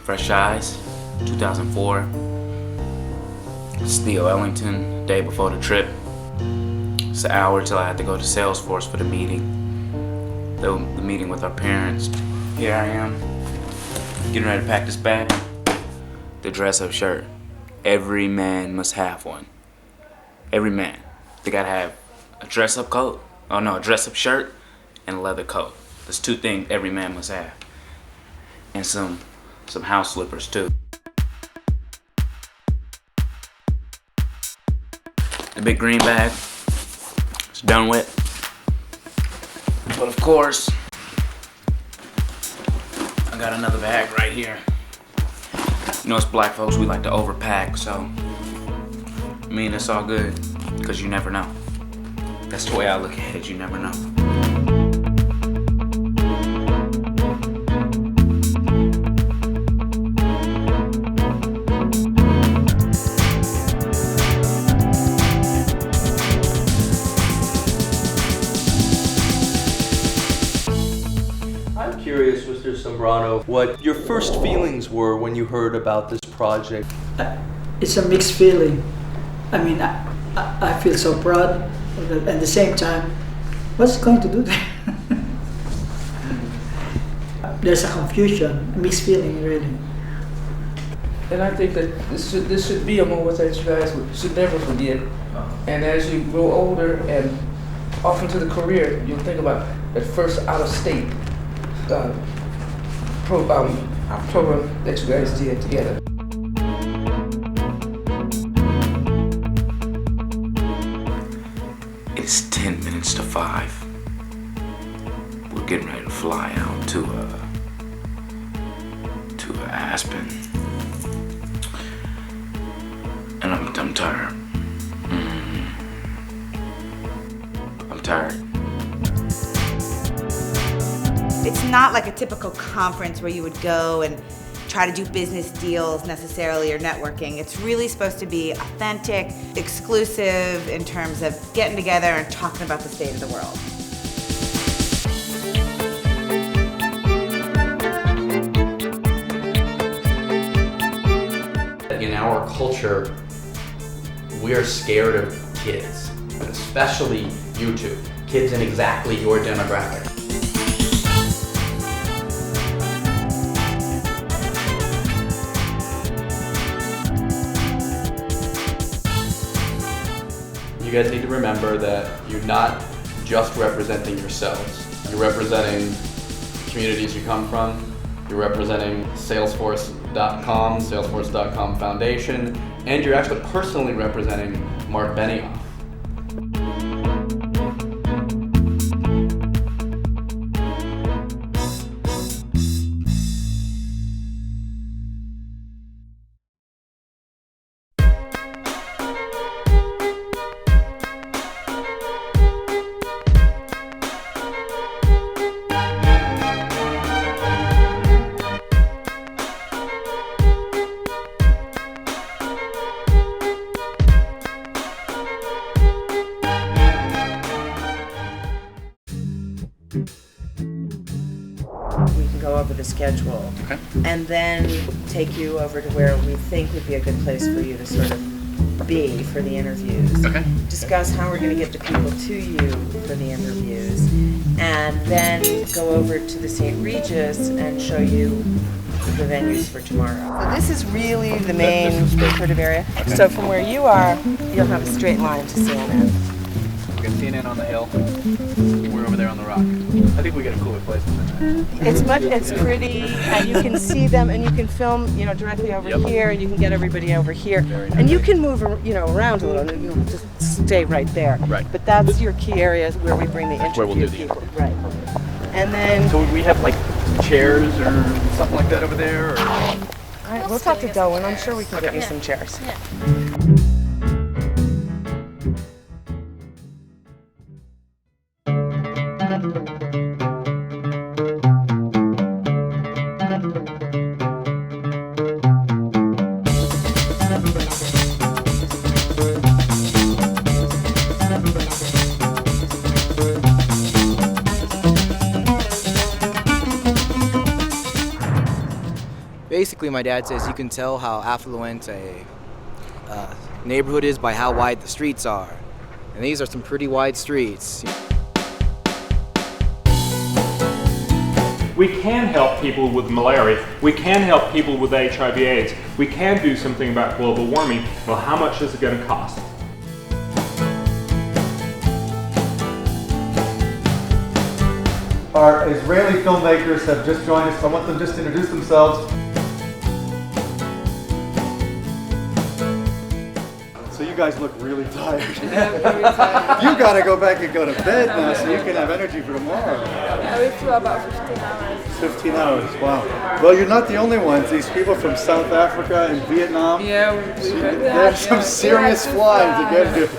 Fresh Eyes, 2004. It's Theo Ellington, day before the trip. It's an hour till I had to go to Salesforce for the meeting. The meeting with our parents. Here I am, getting ready to pack this bag. The dress-up shirt. Every man must have one. Every man. They gotta have a dress-up coat. Oh no, a dress-up shirt and a leather coat. There's two things every man must have. And some house slippers too. The big green bag. It's done with. But of course, I got another bag right here. You know, us black folks, we like to overpack, so I mean, it's all good, because you never know. That's the way I look at it, you never know. I'm curious, Mr. Sombrano, what your first feelings were when you heard about this project. It's a mixed feeling. I mean, I feel so proud, but at the same time, what's it going to do there? There's a confusion, a mixed feeling, really. And I think that this should be a moment that you guys should never forget. And as you grow older and off into the career, you'll think about that first out-of-state program that you guys did together. It's 10 minutes to 5. We're getting ready to fly out to Aspen. And I'm tired. I'm tired. It's not like a typical conference where you would go and try to do business deals necessarily or networking. It's really supposed to be authentic, exclusive in terms of getting together and talking about the state of the world. In our culture, we are scared of kids, especially YouTube, kids in exactly your demographic. You guys need to remember that you're not just representing yourselves. You're representing communities you come from. You're representing Salesforce.com, Salesforce.com Foundation, and you're actually personally representing Mark Benioff. We can go over the schedule, Okay. and then take you over to where we think would be a good place for you to sort of be for the interviews. Okay. Discuss how we're going to get the people to you for the interviews, and then go over to the St. Regis and show you the venues for tomorrow. So this is really the main recruitive area. Okay. So from where you are, you'll have a straight line to CNN. We got CNN on the hill. We're over there on the rock. I think we got a cooler place than that. It's pretty, and you can see them, and you can film, directly over here, and you can get everybody over here, and you can move, around a little, and you'll just stay right there. Right. But that's your key areas where we bring the interview where we'll do the people. Right. And then So we have like chairs or something like that over there? Or? all right, we'll talk to Doe, and I'm sure we can get you some chairs. basically my dad says you can tell how affluent a neighborhood is by how wide the streets are. And these are some pretty wide streets. We can help people with malaria. We can help people with HIV/AIDS. We can do something about global warming. Well, how much is it going to cost? Our Israeli filmmakers have just joined us. I want them just to introduce themselves. So you guys look really tired. You gotta go back and go to bed now so you can have energy for tomorrow. We flew about 15 hours. 15 hours, wow. Well, you're not the only ones. These people from South Africa and Vietnam, there's some serious flying to get to.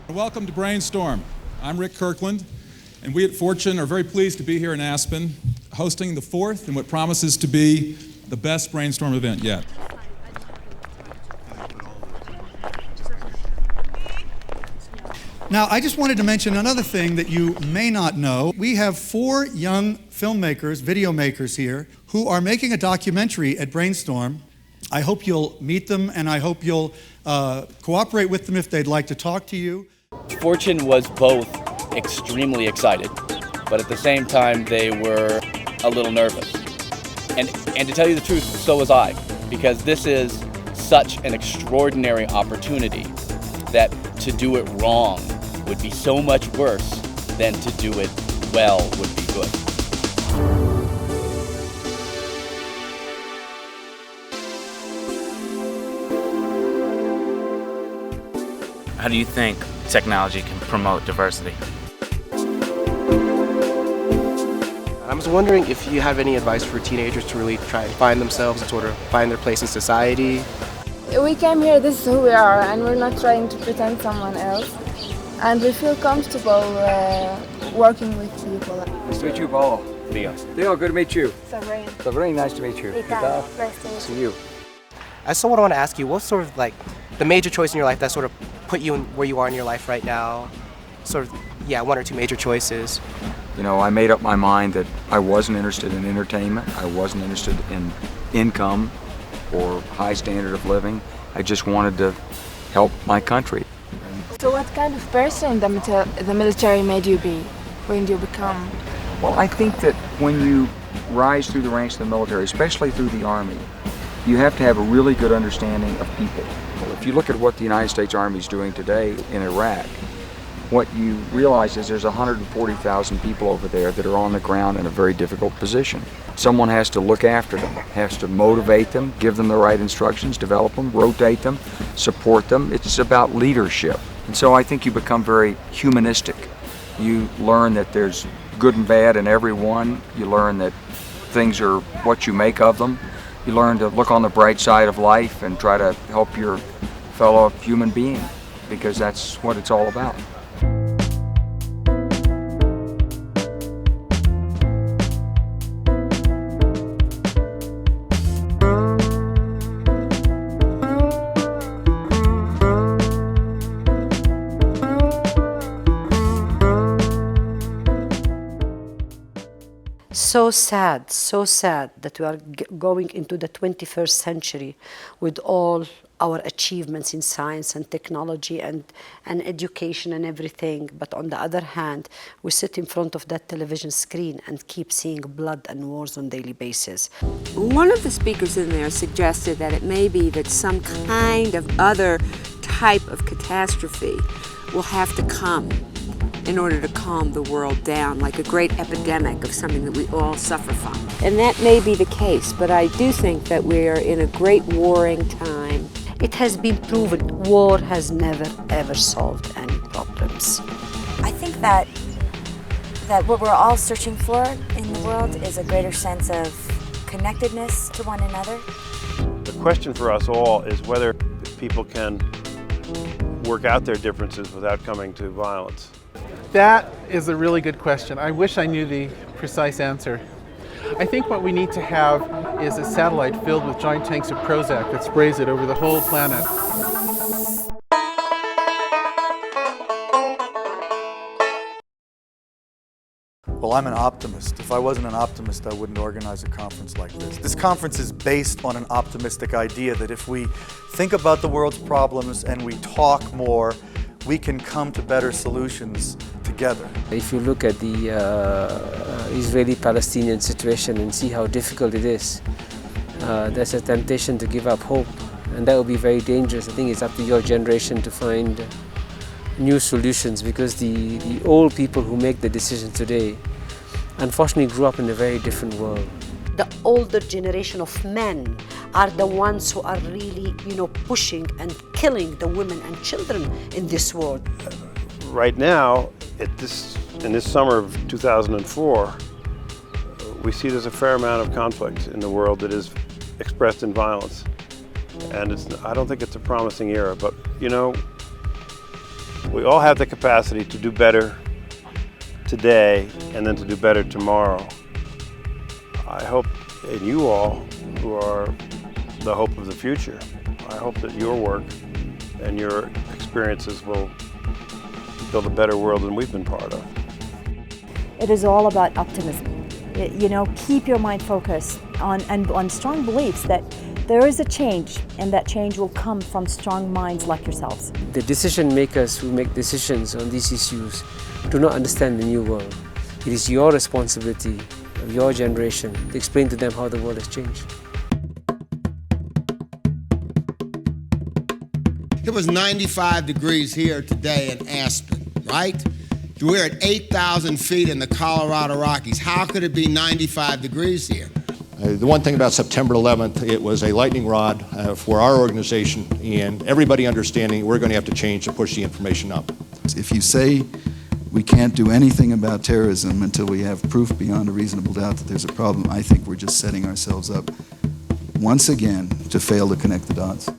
Welcome to Brainstorm. I'm Rick Kirkland, and we at Fortune are very pleased to be here in Aspen, hosting the fourth in what promises to be the best Brainstorm event yet. Now, I just wanted to mention another thing that you may not know. We have 4 young filmmakers, video makers here, who are making a documentary at Brainstorm. I hope you'll meet them, and I hope you'll cooperate with them if they'd like to talk to you. Fortune was both extremely excited, but at the same time they were a little nervous. And to tell you the truth, so was I, because this is such an extraordinary opportunity that to do it wrong would be so much worse than to do it well would be good. How do you think technology can promote diversity? I was wondering if you have any advice for teenagers to really try and find themselves and sort of find their place in society. We came here, this is who we are, and we're not trying to pretend someone else. And we feel comfortable working with people. Nice to meet you, Paul. Leo. Leo, good to meet you. Sabrina. Sabrina, nice to meet you. Nice to meet you. See you. I still want to ask you, what's sort of like the major choice in your life that sort of put you in where you are in your life right now? Sort of, yeah, 1 or 2 major choices. You know, I made up my mind that I wasn't interested in entertainment. I wasn't interested in income or high standard of living. I just wanted to help my country. So what kind of person the military made you be? When did you become? Well, I think that when you rise through the ranks of the military, especially through the Army, you have to have a really good understanding of people. If you look at what the United States Army is doing today in Iraq, what you realize is there's 140,000 people over there that are on the ground in a very difficult position. Someone has to look after them, has to motivate them, give them the right instructions, develop them, rotate them, support them. It's about leadership. And so I think you become very humanistic. You learn that there's good and bad in everyone. You learn that things are what you make of them. You learn to look on the bright side of life and try to help your fellow human being, because that's what it's all about. So sad that we are going into the 21st century with all our achievements in science and technology and education and everything. But on the other hand, we sit in front of that television screen and keep seeing blood and wars on a daily basis. One of the speakers in there suggested that it may be that some kind of other type of catastrophe will have to come in order to calm the world down, like a great epidemic of something that we all suffer from. And that may be the case, but I do think that we are in a great warring time. It has been proven war has never ever solved any problems. I think that what we're all searching for in the world is a greater sense of connectedness to one another. The question for us all is whether people can work out their differences without coming to violence. That is a really good question. I wish I knew the precise answer. I think what we need to have is a satellite filled with giant tanks of Prozac that sprays it over the whole planet. Well, I'm an optimist. If I wasn't an optimist, I wouldn't organize a conference like this. This conference is based on an optimistic idea that if we think about the world's problems and we talk more, we can come to better solutions together. If you look at the Israeli-Palestinian situation and see how difficult it is, there's a temptation to give up hope, and that would be very dangerous. I think it's up to your generation to find new solutions, because the old people who make the decisions today unfortunately grew up in a very different world. The older generation of men are the ones who are really, pushing and killing the women and children in this world. Right now, in this summer of 2004, we see there's a fair amount of conflict in the world that is expressed in violence. And I don't think it's a promising era, but we all have the capacity to do better today and then to do better tomorrow. I hope, and you all who are the hope of the future, I hope that your work and your experiences will build a better world than we've been part of. It is all about optimism. Keep your mind focused on strong beliefs that there is a change, and that change will come from strong minds like yourselves. The decision makers who make decisions on these issues do not understand the new world. It is your responsibility of your generation to explain to them how the world has changed. It was 95 degrees here today in Aspen, right? We're at 8,000 feet in the Colorado Rockies. How could it be 95 degrees here? The one thing about September 11th, it was a lightning rod for our organization, and everybody understanding we're going to have to change to push the information up. If you say we can't do anything about terrorism until we have proof beyond a reasonable doubt that there's a problem, I think we're just setting ourselves up once again to fail to connect the dots.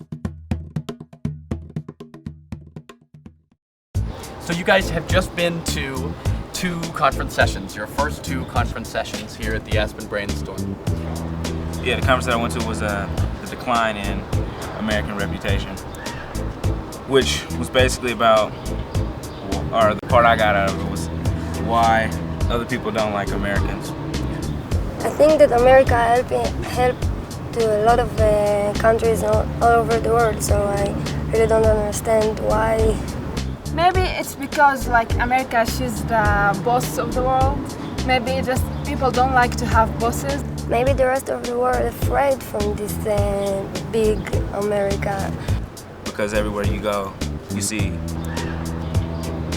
So you guys have just been to 2 conference sessions, your first 2 conference sessions here at the Aspen Brainstorm. Yeah, the conference that I went to was the decline in American reputation, which was basically about, or the part I got out of it was why other people don't like Americans. I think that America helped to a lot of countries all over the world, so I really don't understand why. Maybe it's because America, she's the boss of the world. Maybe just people don't like to have bosses. Maybe the rest of the world is afraid from this big America. Because everywhere you go, you see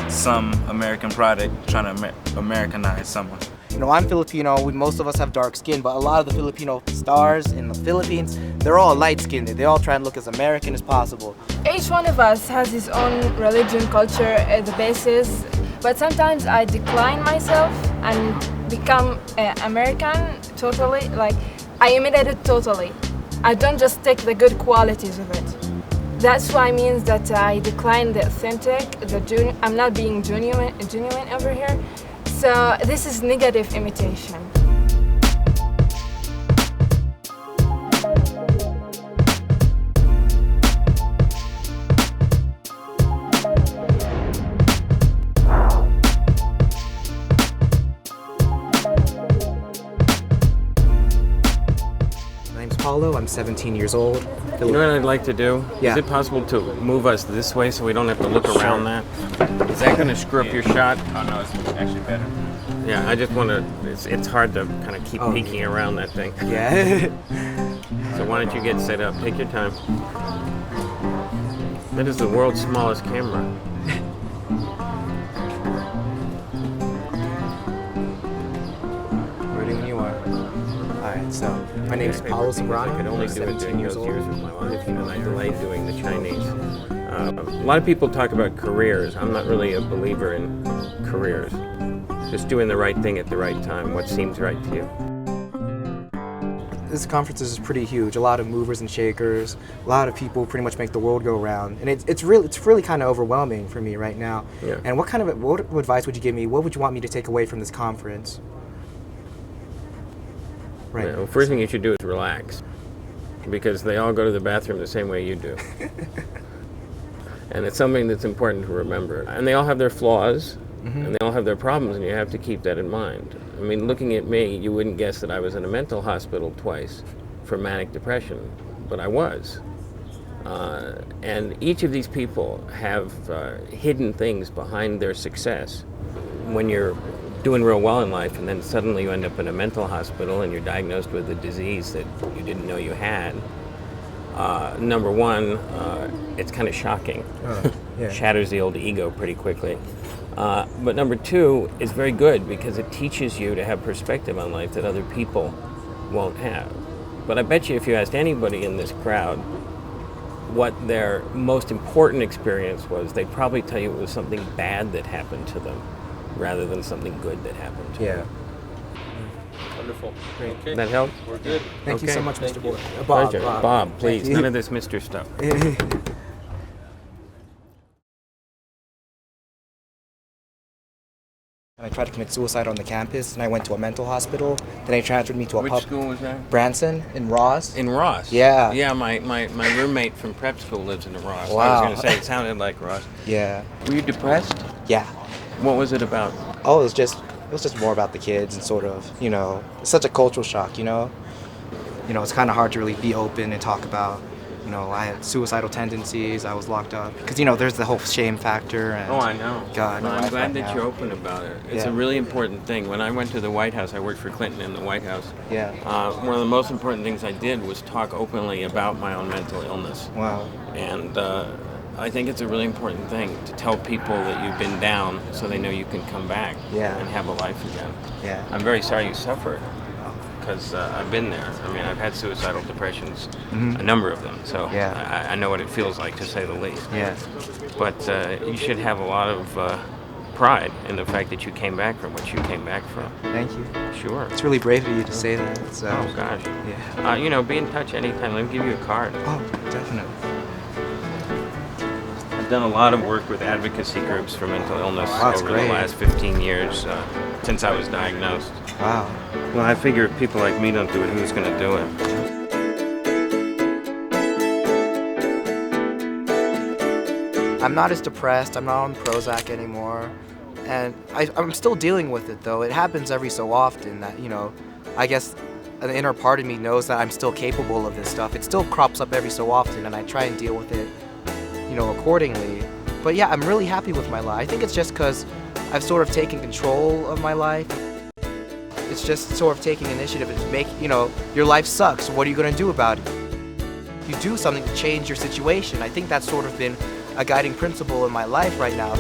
some American product trying to Americanize someone. I'm Filipino. Most of us have dark skin, but a lot of the Filipino stars in the Philippines, they're all light-skinned. They all try and look as American as possible. Each one of us has his own religion, culture at the basis, but sometimes I decline myself and become American totally. I imitate it totally. I don't just take the good qualities of it. That's why it means that I decline the authentic, I'm not being genuine over here. So this is negative imitation. My name's Paulo, I'm 17 years old. You know what I'd like to do? Yeah. Is it possible to move us this way so we don't have to look around that? Is that going to screw up your shot? Oh no, it's actually better. Yeah, I just want to, it's hard to kind of keep peeking around that thing. Yeah. So why don't you get set up? Take your time. That is the world's smallest camera. Ready when you are. Alright, so my name is Paul Wolfowitz. I could only do it during those years of my life, and I delayed doing the Chinese. A lot of people talk about careers. I'm not really a believer in careers. Just doing the right thing at the right time, what seems right to you. This conference is pretty huge. A lot of movers and shakers. A lot of people pretty much make the world go round, and it's really kind of overwhelming for me right now. Yeah. And what advice would you give me? What would you want me to take away from this conference? Right. You know, first thing you should do is relax, because they all go to the bathroom the same way you do. And it's something that's important to remember. And they all have their flaws, and they all have their problems, and you have to keep that in mind. I mean, looking at me, you wouldn't guess that I was in a mental hospital twice for manic depression, but I was. And each of these people have hidden things behind their success. When you're doing real well in life and then suddenly you end up in a mental hospital and you're diagnosed with a disease that you didn't know you had, number one, it's kind of shocking. Yeah. Shatters the old ego pretty quickly. But number two, it's very good because it teaches you to have perspective on life that other people won't have. But I bet you if you asked anybody in this crowd what their most important experience was, they'd probably tell you it was something bad that happened to them rather than something good that happened to them. Wonderful. Great. Okay. That help? We're good. Thank you so much, Mr. Boyd. Pleasure. Bob. Bob, please. None of this Mr. stuff. I tried to commit suicide on the campus, and I went to a mental hospital. Then they transferred me to a Which pub. school was that? Branson in Ross. In Ross? Yeah. Yeah, my roommate from prep school lives in Ross. Wow. I was going to say it sounded like Ross. Yeah. Were you depressed? Yeah. What was it about? Oh, it was just more about the kids and sort of, you know, it's such a cultural shock, you know. You know, it's kind of hard to really be open and talk about, you know, I had suicidal tendencies, I was locked up. Because, you know, there's the whole shame factor. And, Oh, I know. God, No, my I'm life glad right that now. you're open about it. It's Yeah. a really important thing. When I went to the White House, I worked for Clinton in the White House. Yeah. One of the most important things I did was talk openly about my own mental illness. Wow. And I think it's a really important thing to tell people that you've been down so they know you can come back and have a life again. Yeah. I'm very sorry you suffered, because I've been there. I mean, I've had suicidal depressions, a number of them, so I know what it feels like, to say the least. Yeah. But you should have a lot of pride in the fact that you came back from what you came back from. Thank you. Sure. It's really brave of you to say that. So. Oh, gosh. Yeah. You know, be in touch anytime. Let me give you a card. Oh, definitely. I've done a lot of work with advocacy groups for mental illness That's over great. the last 15 years, since I was diagnosed. Wow. Well, I figure if people like me don't do it, who's going to do it? I'm not as depressed. I'm not on Prozac anymore. And I'm still dealing with it, though. It happens every so often that, you know, I guess an inner part of me knows that I'm still capable of this stuff. It still crops up every so often, and I try and deal with it, you know, accordingly. But yeah, I'm really happy with my life. I think it's just because I've sort of taken control of my life. It's just sort of taking initiative to make, you know, your life sucks. What are you going to do about it? You do something to change your situation. I think that's sort of been a guiding principle in my life right now.